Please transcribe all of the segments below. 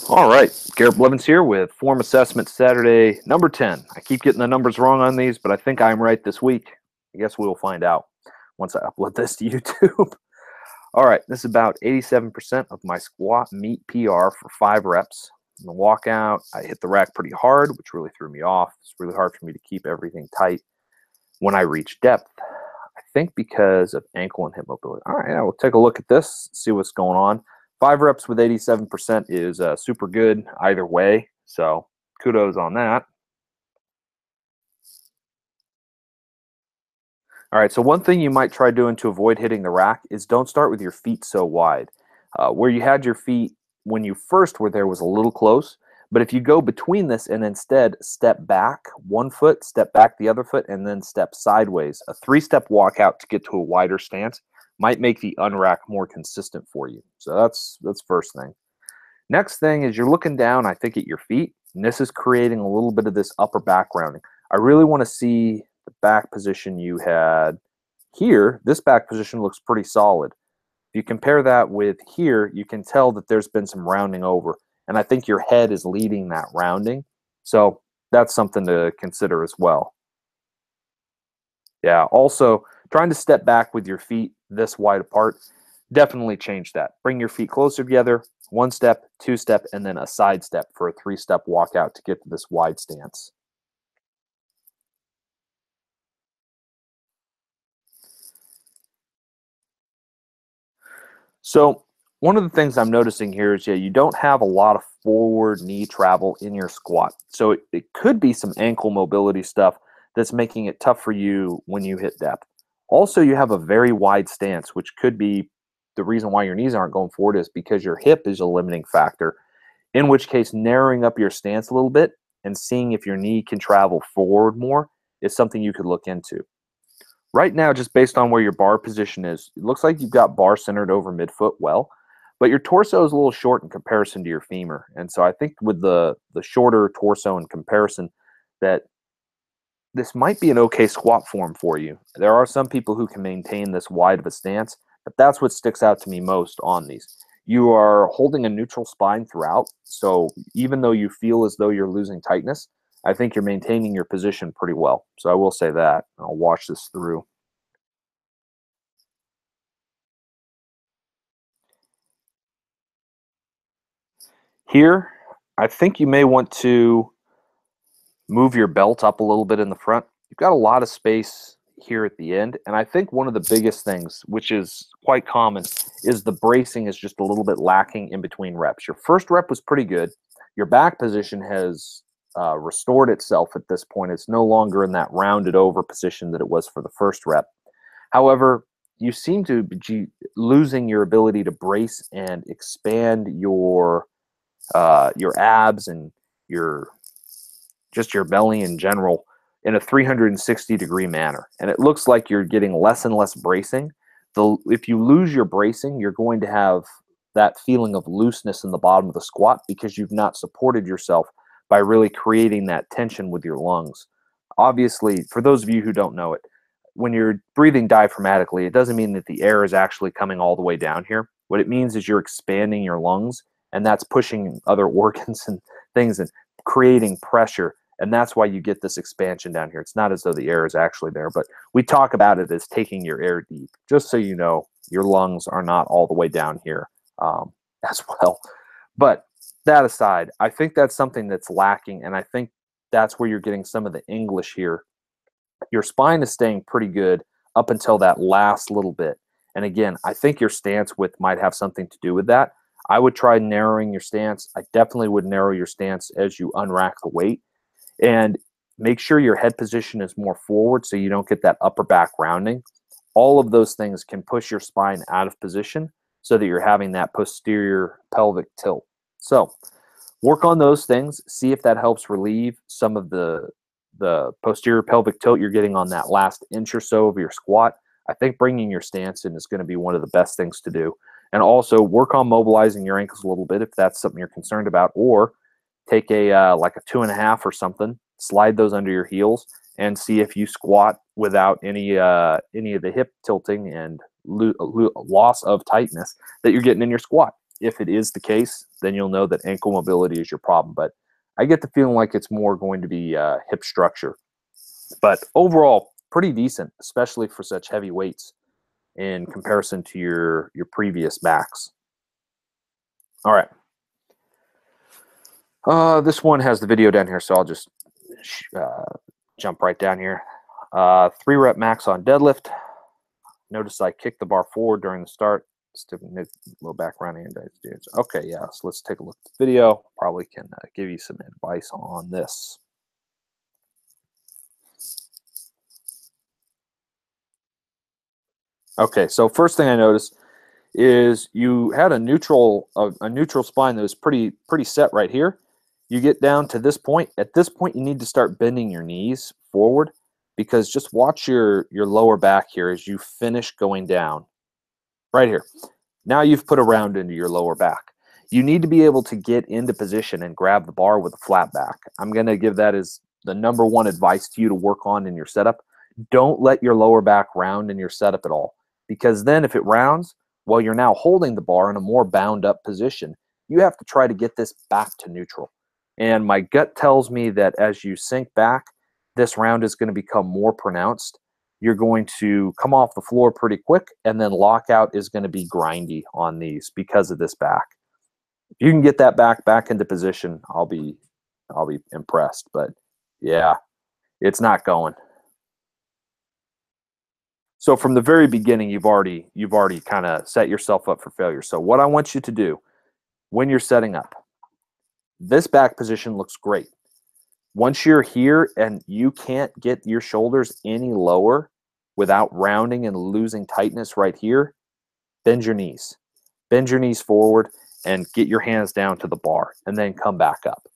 All right, Garrett Blevins here with Form Assessment Saturday number 10. I keep getting the numbers wrong on these, but I think I'm right this week. I guess we'll find out once I upload this to YouTube. All right, this is about 87% of my squat meet PR for 5 reps. In the walkout, I hit the rack pretty hard, which really threw me off. It's really hard for me to keep everything tight when I reach depth. I think because of ankle and hip mobility. All right, we'll take a look at this, see what's going on. 5 reps with 87% is super good either way, so kudos on that. All right, so one thing you might try doing to avoid hitting the rack is don't start with your feet so wide. Where you had your feet when you first were there was a little close, but if you go between this and instead step back 1 foot, step back the other foot, and then step sideways, a 3-step walkout to get to a wider stance might make the unrack more consistent for you. So that's first thing. Next thing is you're looking down, I think, at your feet, and this is creating a little bit of this upper back rounding. I really want to see the back position you had here. This back position looks pretty solid. If you compare that with here, you can tell that there's been some rounding over, and I think your head is leading that rounding. So that's something to consider as well. Yeah, also trying to step back with your feet this wide apart, definitely change that. Bring your feet closer together, 1 step, 2 step, and then a side step for a 3-step walkout to get to this wide stance. So one of the things I'm noticing here is, you don't have a lot of forward knee travel in your squat. So it could be some ankle mobility stuff that's making it tough for you when you hit depth. Also, you have a very wide stance, which could be the reason why your knees aren't going forward is because your hip is a limiting factor, in which case narrowing up your stance a little bit and seeing if your knee can travel forward more is something you could look into. Right now, just based on where your bar position is, it looks like you've got bar centered over midfoot well, but your torso is a little short in comparison to your femur. And so I think with the shorter torso in comparison, that this might be an okay squat form for you. There are some people who can maintain this wide of a stance, but that's what sticks out to me most on these. You are holding a neutral spine throughout, so even though you feel as though you're losing tightness, I think you're maintaining your position pretty well. So I will say that. I'll wash this through. Here, I think you may want to move your belt up a little bit in the front. You've got a lot of space here at the end, and I think one of the biggest things, which is quite common, is the bracing is just a little bit lacking in between reps. Your first rep was pretty good. Your back position has restored itself at this point. It's no longer in that rounded over position that it was for the first rep. However, you seem to be losing your ability to brace and expand your abs and your belly in general in a 360-degree manner. And it looks like you're getting less and less bracing. If you lose your bracing, you're going to have that feeling of looseness in the bottom of the squat because you've not supported yourself by really creating that tension with your lungs. Obviously, for those of you who don't know it, when you're breathing diaphragmatically, it doesn't mean that the air is actually coming all the way down here. What it means is you're expanding your lungs, and that's pushing other organs and things and creating pressure. And that's why you get this expansion down here. It's not as though the air is actually there, but we talk about it as taking your air deep, just so you know your lungs are not all the way down here as well. But that aside, I think that's something that's lacking, and I think that's where you're getting some of the English here. Your spine is staying pretty good up until that last little bit. And again, I think your stance width might have something to do with that. I would try narrowing your stance. I definitely would narrow your stance as you unrack the weight. And make sure your head position is more forward so you don't get that upper back rounding. All of those things can push your spine out of position so that you're having that posterior pelvic tilt. So work on those things. See if that helps relieve some of the posterior pelvic tilt you're getting on that last inch or so of your squat. I think bringing your stance in is going to be one of the best things to do. And also work on mobilizing your ankles a little bit if that's something you're concerned about, or take like a 2.5 or something, slide those under your heels, and see if you squat without any of the hip tilting and loss of tightness that you're getting in your squat. if it is the case, then you'll know that ankle mobility is your problem. But I get the feeling like it's more going to be hip structure. But overall, pretty decent, especially for such heavy weights in comparison to your previous backs. All right. This one has the video down here, so I'll just jump right down here. 3 rep max on deadlift. Notice I kicked the bar forward during the start. Low back rounding and okay, yeah. So let's take a look at the video. Probably can give you some advice on this. Okay, so first thing I noticed is you had a neutral spine that was pretty set right here. You get down to this point. At this point, you need to start bending your knees forward, because just watch your lower back here as you finish going down. Right here. Now you've put a round into your lower back. You need to be able to get into position and grab the bar with a flat back. I'm going to give that as the #1 advice to you to work on in your setup. Don't let your lower back round in your setup at all, because then if it rounds, well, you're now holding the bar in a more bound up position. You have to try to get this back to neutral. And my gut tells me that as you sink back, this round is going to become more pronounced. You're going to come off the floor pretty quick, and then lockout is going to be grindy on these because of this back. If you can get that back into position, I'll be impressed. But yeah, it's not going. So from the very beginning, you've already kind of set yourself up for failure. So what I want you to do when you're setting up, this back position looks great. Once you're here and you can't get your shoulders any lower without rounding and losing tightness right here, bend your knees. Bend your knees forward and get your hands down to the bar, and then come back up.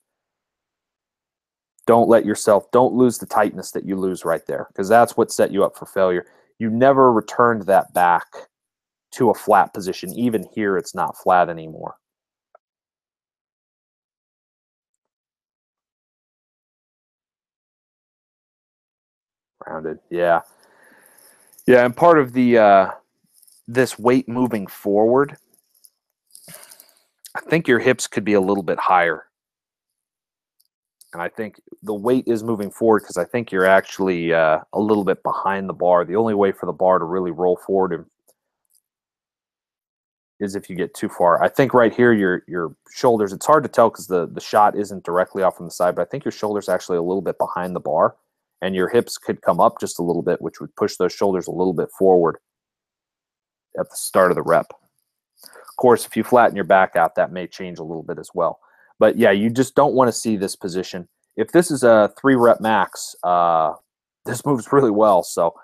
Don't lose the tightness that you lose right there, because that's what set you up for failure. You never returned that back to a flat position. Even here, it's not flat anymore. Rounded, yeah. Yeah, and part of the this weight moving forward, I think your hips could be a little bit higher. And I think the weight is moving forward because I think you're actually a little bit behind the bar. The only way for the bar to really roll forward is if you get too far. I think right here, your shoulders, it's hard to tell because the shot isn't directly off on the side, but I think your shoulders actually a little bit behind the bar, and your hips could come up just a little bit, which would push those shoulders a little bit forward at the start of the rep. Of course, if you flatten your back out, that may change a little bit as well. But yeah, you just don't want to see this position. If this is a 3 rep max, this moves really well. So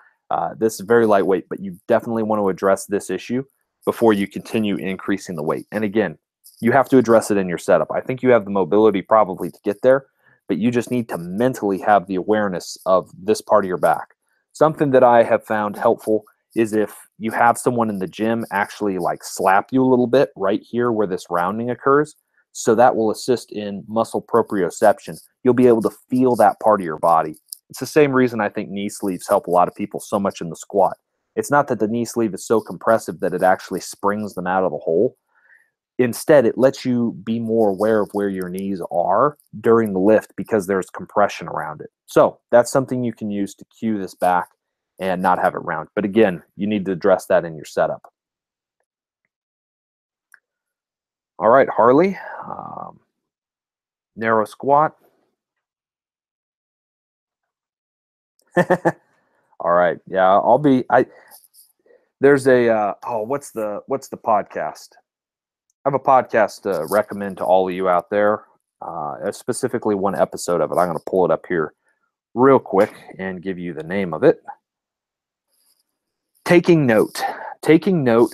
this is very lightweight, but you definitely want to address this issue before you continue increasing the weight. And again, you have to address it in your setup. I think you have the mobility probably to get there, but you just need to mentally have the awareness of this part of your back. Something that I have found helpful is if you have someone in the gym actually like slap you a little bit right here where this rounding occurs. So that will assist in muscle proprioception. You'll be able to feel that part of your body. It's the same reason I think knee sleeves help a lot of people so much in the squat. It's not that the knee sleeve is so compressive that it actually springs them out of the hole. Instead, it lets you be more aware of where your knees are during the lift because there's compression around it. So that's something you can use to cue this back and not have it round. But again, you need to address that in your setup. All right, Harley. Narrow squat. All right. Yeah, there's a what's the podcast? I have a podcast to recommend to all of you out there. Specifically one episode of it. I'm going to pull it up here real quick and give you the name of it. Taking note,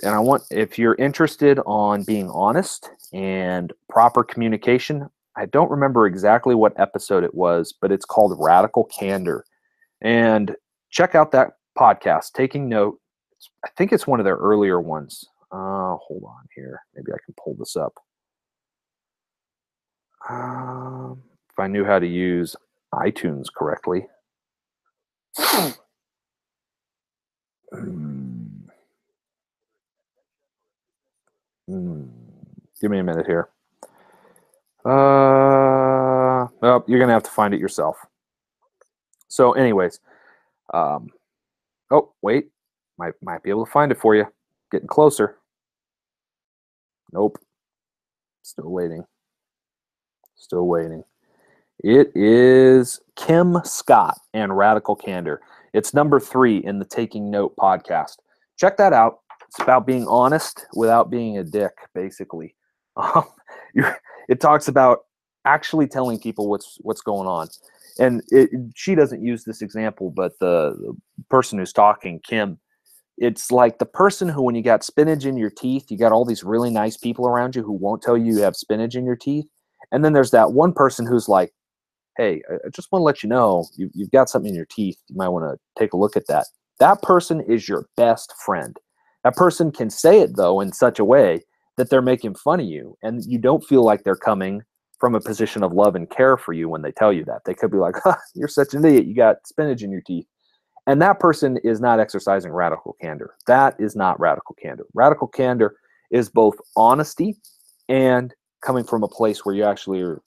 and if you're interested on being honest and proper communication, I don't remember exactly what episode it was, but it's called Radical Candor. And check out that podcast, Taking Note. I think it's one of their earlier ones. Hold on here. Maybe I can pull this up. If I knew how to use iTunes correctly. Give me a minute here. Oh, you're going to have to find it yourself. So anyways, oh, wait. Might be able to find it for you. Getting closer. Nope. Still waiting. Still waiting. It is Kim Scott and Radical Candor. It's number 3 in the Taking Note podcast. Check that out. It's about being honest without being a dick, basically. It talks about actually telling people what's going on. And she doesn't use this example, but the person who's talking, Kim, it's like the person who, when you got spinach in your teeth, you got all these really nice people around you who won't tell you you have spinach in your teeth. And then there's that one person who's like, hey, I just want to let you know you've got something in your teeth. You might want to take a look at that. That person is your best friend. That person can say it, though, in such a way that they're making fun of you, and you don't feel like they're coming from a position of love and care for you when they tell you that. They could be like, you're such an idiot. You got spinach in your teeth. And that person is not exercising radical candor. That is not radical candor. Radical candor is both honesty and coming from a place where you actually are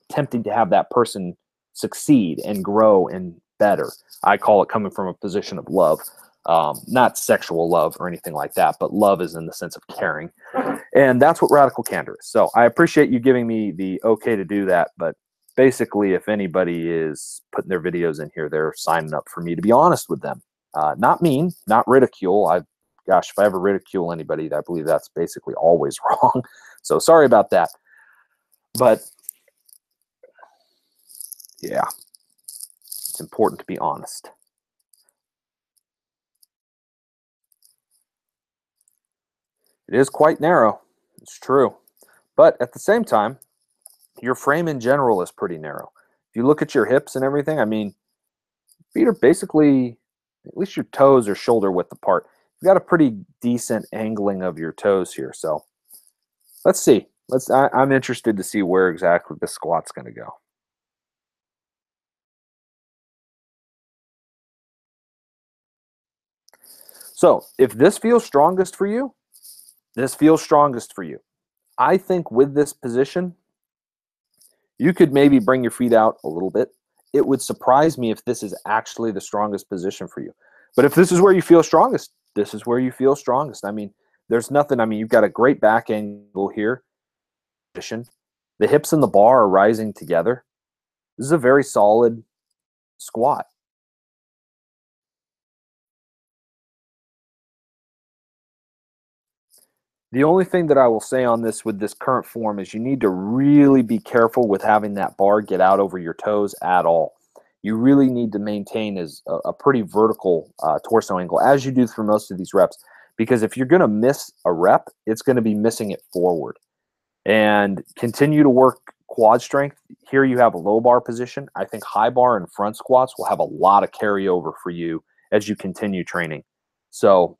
attempting to have that person succeed and grow and better. I call it coming from a position of love, not sexual love or anything like that, but love is in the sense of caring. And that's what radical candor is. So I appreciate you giving me the okay to do that, but basically, if anybody is putting their videos in here, they're signing up for me to be honest with them. Not mean, not ridicule. Gosh, if I ever ridicule anybody, I believe that's basically always wrong. So sorry about that. But yeah, it's important to be honest. It is quite narrow. It's true. But at the same time, your frame in general is pretty narrow. If you look at your hips and everything, I mean, feet are basically, at least your toes are shoulder width apart. You've got a pretty decent angling of your toes here. So let's see. I'm interested to see where exactly the squat's going to go. So if this feels strongest for you, this feels strongest for you. I think with this position, you could maybe bring your feet out a little bit. It would surprise me if this is actually the strongest position for you. But if this is where you feel strongest, this is where you feel strongest. I mean, there's nothing. I mean, you've got a great back angle here. The hips and the bar are rising together. This is a very solid squat. The only thing that I will say on this with this current form is you need to really be careful with having that bar get out over your toes at all. You really need to maintain a pretty vertical torso angle, as you do through most of these reps, because if you're going to miss a rep, it's going to be missing it forward. And continue to work quad strength. Here you have a low bar position. I think high bar and front squats will have a lot of carryover for you as you continue training. So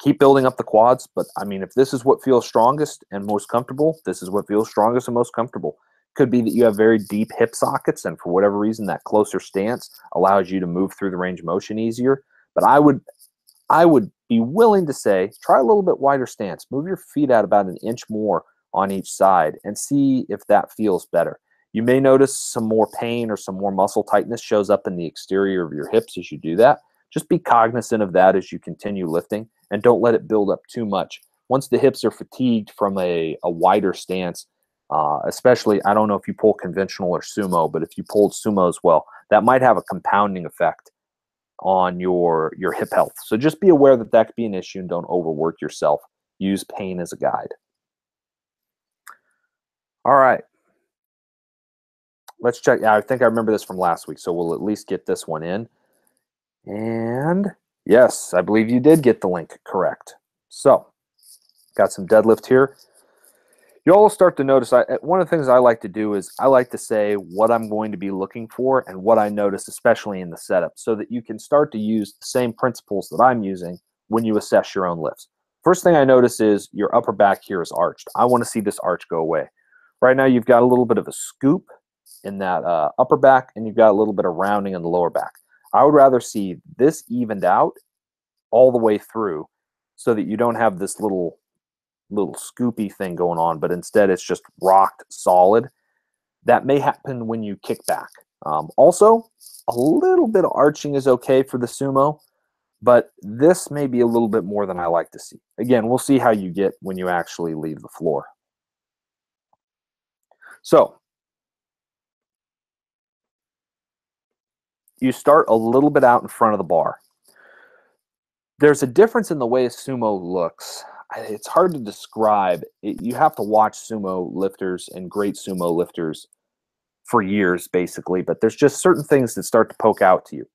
keep building up the quads. But I mean, if this is what feels strongest and most comfortable, this is what feels strongest and most comfortable. Could be that you have very deep hip sockets, and for whatever reason, that closer stance allows you to move through the range of motion easier. But I would be willing to say, try a little bit wider stance. Move your feet out about an inch more on each side and see if that feels better. You may notice some more pain or some more muscle tightness shows up in the exterior of your hips as you do that. Just be cognizant of that as you continue lifting, and don't let it build up too much. Once the hips are fatigued from a wider stance, especially, I don't know if you pull conventional or sumo, but if you pulled sumo as well, that might have a compounding effect on your hip health. So just be aware that that could be an issue, and don't overwork yourself. Use pain as a guide. All right. Let's check. I think I remember this from last week, so we'll at least get this one in. And yes, I believe you did get the link correct. So got some deadlift here. You'll all start to notice, one of the things I like to do is I like to say what I'm going to be looking for and what I notice, especially in the setup, so that you can start to use the same principles that I'm using when you assess your own lifts. First thing I notice is your upper back here is arched. I want to see this arch go away. Right now you've got a little bit of a scoop in that upper back, and you've got a little bit of rounding in the lower back. I would rather see this evened out all the way through so that you don't have this little little scoopy thing going on, but instead it's just rocked solid. That may happen when you kick back. Also, a little bit of arching is okay for the sumo, but this may be a little bit more than I like to see. Again, we'll see how you get when you actually leave the floor. So, you start a little bit out in front of the bar. There's a difference in the way a sumo looks. It's hard to describe. You have to watch sumo lifters and great sumo lifters for years, basically, but there's just certain things that start to poke out to you.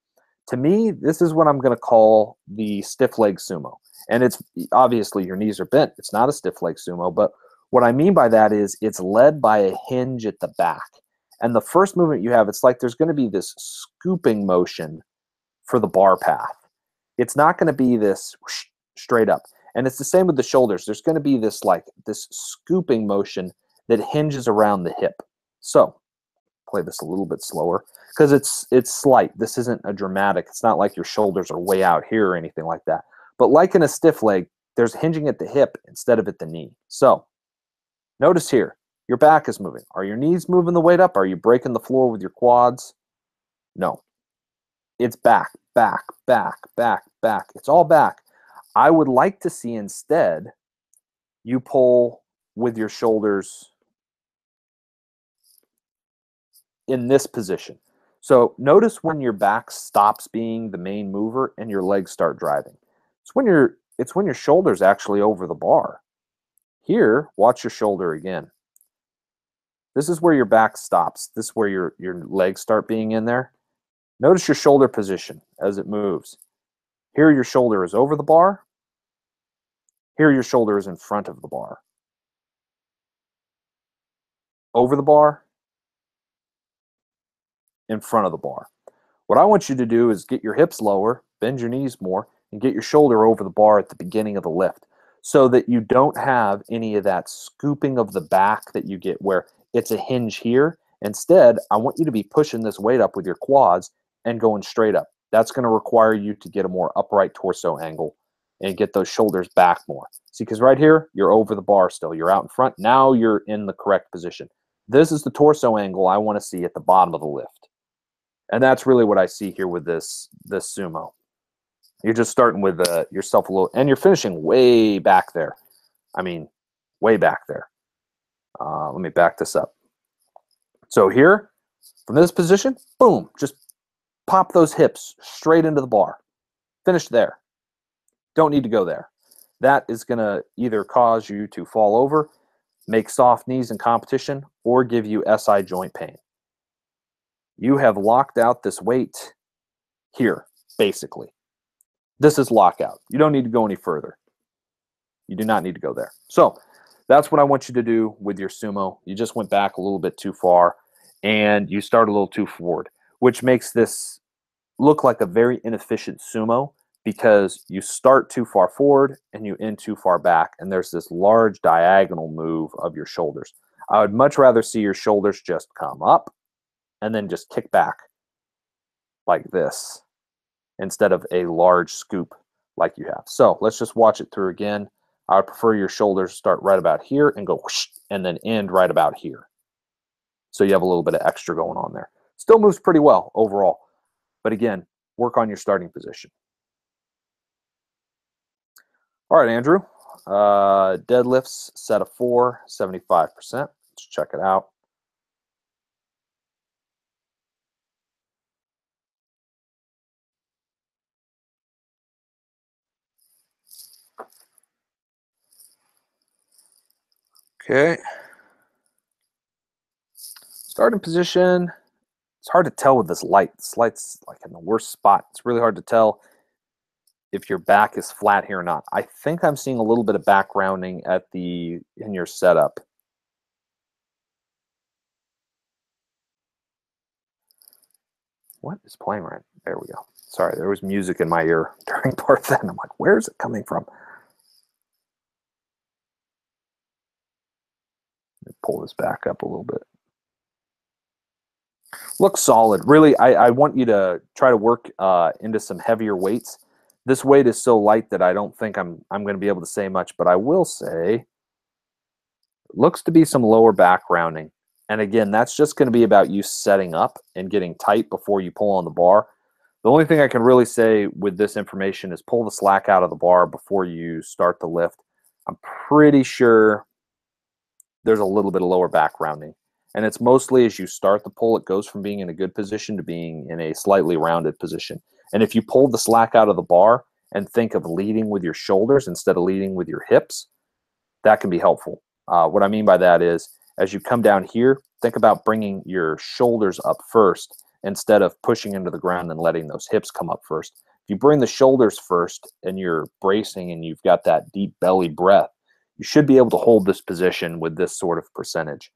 To me, this is what I'm going to call the stiff leg sumo. And it's obviously your knees are bent. It's not a stiff leg sumo, but what I mean by that is it's led by a hinge at the back. And the first movement you have, it's like there's going to be this scooping motion for the bar path. It's not going to be this whoosh, straight up. And it's the same with the shoulders. There's going to be this scooping motion that hinges around the hip. So play this a little bit slower because it's slight. This isn't a dramatic. It's not like your shoulders are way out here or anything like that. But like in a stiff leg, there's hinging at the hip instead of at the knee. So notice here, your back is moving. Are your knees moving the weight up? Are you breaking the floor with your quads? No. It's back, back, back, back, back. It's all back. I would like to see instead you pull with your shoulders in this position. So notice when your back stops being the main mover and your legs start driving. It's when your shoulder's actually over the bar. Here, watch your shoulder again. This is where your back stops. This is where your legs start being in there. Notice your shoulder position as it moves. Here your shoulder is over the bar. Here your shoulder is in front of the bar. Over the bar, in front of the bar. What I want you to do is get your hips lower, bend your knees more, and get your shoulder over the bar at the beginning of the lift so that you don't have any of that scooping of the back that you get where it's a hinge here. Instead, I want you to be pushing this weight up with your quads and going straight up. That's going to require you to get a more upright torso angle and get those shoulders back more. See, because right here, you're over the bar still. You're out in front. Now you're in the correct position. This is the torso angle I want to see at the bottom of the lift. And that's really what I see here with this sumo. You're just starting with yourself a little, and you're finishing way back there. I mean, way back there. Let me back this up. So here, from this position, boom, just pop those hips straight into the bar. Finish there. Don't need to go there. That is going to either cause you to fall over, make soft knees in competition, or give you SI joint pain. You have locked out this weight here, basically. This is lockout. You don't need to go any further. You do not need to go there. So that's what I want you to do with your sumo. You just went back a little bit too far, and you start a little too forward, which makes this look like a very inefficient sumo because you start too far forward and you end too far back, and there's this large diagonal move of your shoulders. I would much rather see your shoulders just come up and then just kick back like this instead of a large scoop like you have. So let's just watch it through again. I would prefer your shoulders start right about here and go whoosh, and then end right about here. So you have a little bit of extra going on there. Still moves pretty well overall. But again, work on your starting position. All right, Andrew. Deadlifts, set of 4, 75%. Let's check it out. Okay. Starting position. It's hard to tell with this light. This light's like in the worst spot. It's really hard to tell if your back is flat here or not. I think I'm seeing a little bit of back rounding in your setup. What is playing right? There we go. Sorry, there was music in my ear during part of that. And I'm like, where is it coming from? Let me pull this back up a little bit. Looks solid. Really, I want you to try to work into some heavier weights. This weight is so light that I don't think I'm going to be able to say much, but I will say Looks to be some lower back rounding. And again, that's just going to be about you setting up and getting tight before you pull on the bar. The only thing I can really say with this information is pull the slack out of the bar before you start the lift. I'm pretty sure there's a little bit of lower back rounding. And it's mostly as you start the pull, it goes from being in a good position to being in a slightly rounded position. And if you pull the slack out of the bar and think of leading with your shoulders instead of leading with your hips, that can be helpful. What I mean by that is, as you come down here, think about bringing your shoulders up first instead of pushing into the ground and letting those hips come up first. If you bring the shoulders first and you're bracing and you've got that deep belly breath, you should be able to hold this position with this sort of percentage.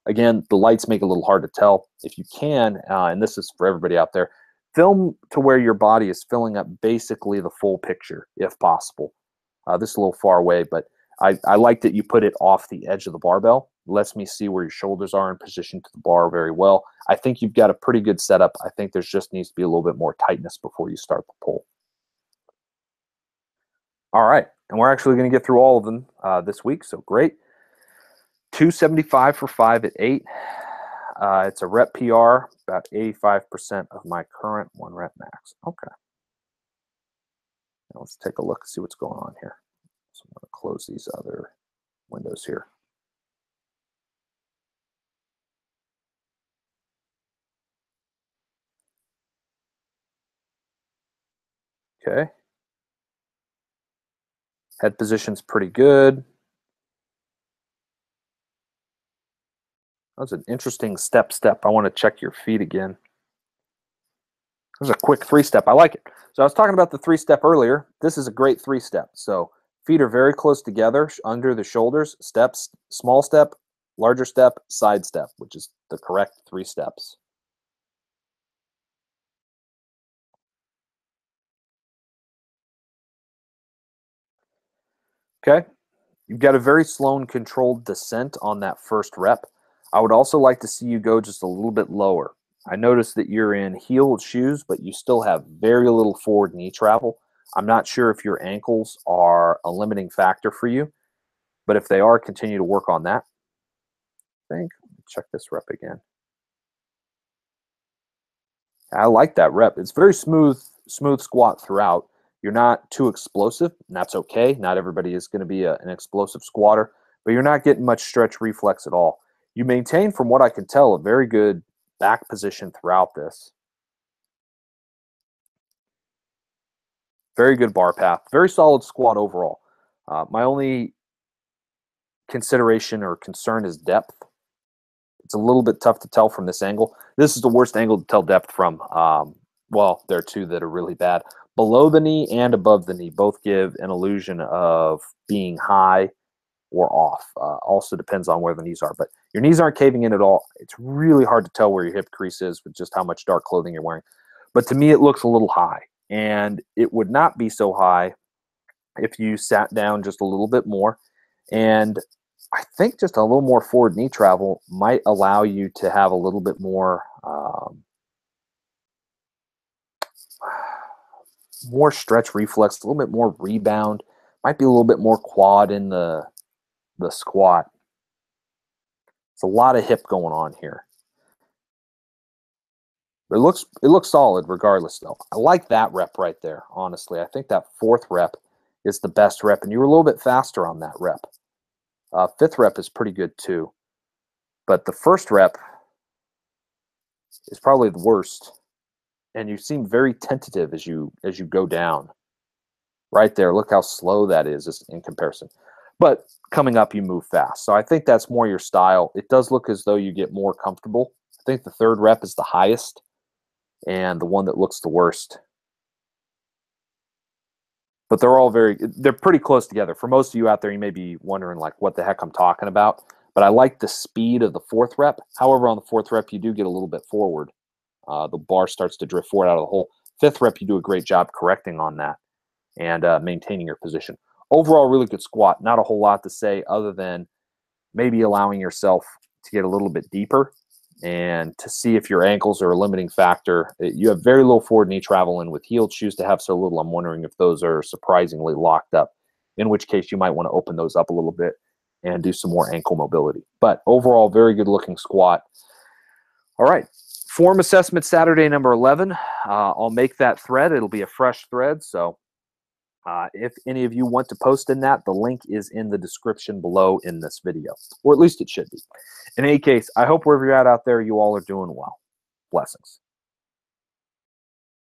Again, the lights make it a little hard to tell. If you can, and this is for everybody out there, film to where your body is filling up basically the full picture, if possible. This is a little far away, but I like that you put it off the edge of the barbell. It lets me see where your shoulders are in position to the bar very well. I think you've got a pretty good setup. I think there just needs to be a little bit more tightness before you start the pull. All right, and we're actually going to get through all of them this week, so great. 275 for 5 at 8. It's a rep PR, about 85% of my current 1 rep max. Okay. Now let's take a look and see what's going on here. So I'm going to close these other windows here. Okay. Head position's pretty good. That was an interesting step. I want to check your feet again. There's a quick 3-step. I like it. So I was talking about the 3-step earlier. This is a great 3-step. So feet are very close together under the shoulders. Steps, small step, larger step, side step, which is the correct 3 steps. Okay. You've got a very slow and controlled descent on that first rep. I would also like to see you go just a little bit lower. I noticed that you're in heeled shoes, but you still have very little forward knee travel. I'm not sure if your ankles are a limiting factor for you, but if they are, continue to work on that. I think. Check this rep again. I like that rep. It's very smooth squat throughout. You're not too explosive, and that's okay. Not everybody is going to be an explosive squatter, but you're not getting much stretch reflex at all. You maintain, from what I can tell, a very good back position throughout this. Very good bar path. Very solid squat overall. My only consideration or concern is depth. It's a little bit tough to tell from this angle. This is the worst angle to tell depth from. Well, there are 2 that are really bad. Below the knee and above the knee both give an illusion of being high or off. Also depends on where the knees are, but your knees aren't caving in at all. It's really hard to tell where your hip crease is with just how much dark clothing you're wearing. But to me, it looks a little high, and it would not be so high if you sat down just a little bit more. And I think just a little more forward knee travel might allow you to have a little bit more more stretch reflex, a little bit more rebound, might be a little bit more quad in the squat. It's a lot of hip going on here. But it looks solid regardless, though. I like that rep right there, honestly. I think that 4th rep is the best rep, and you were a little bit faster on that rep. 5th rep is pretty good too. But the 1st rep is probably the worst. And you seem very tentative as you go down. Right there, look how slow that is in comparison. But coming up, you move fast. So I think that's more your style. It does look as though you get more comfortable. I think the 3rd rep is the highest and the one that looks the worst. But they're pretty close together. For most of you out there, you may be wondering like what the heck I'm talking about. But I like the speed of the 4th rep. However, on the 4th rep, you do get a little bit forward. The bar starts to drift forward out of the hole. 5th rep, you do a great job correcting on that and maintaining your position. Overall, really good squat. Not a whole lot to say other than maybe allowing yourself to get a little bit deeper and to see if your ankles are a limiting factor. You have very low forward knee travel, and with heeled shoes to have so little, I'm wondering if those are surprisingly locked up, in which case you might want to open those up a little bit and do some more ankle mobility. But overall, very good looking squat. All right, form assessment Saturday, number 11. I'll make that thread. It'll be a fresh thread. So if any of you want to post in that, the link is in the description below in this video, or at least it should be. In any case, I hope wherever you're at out there, you all are doing well. Blessings.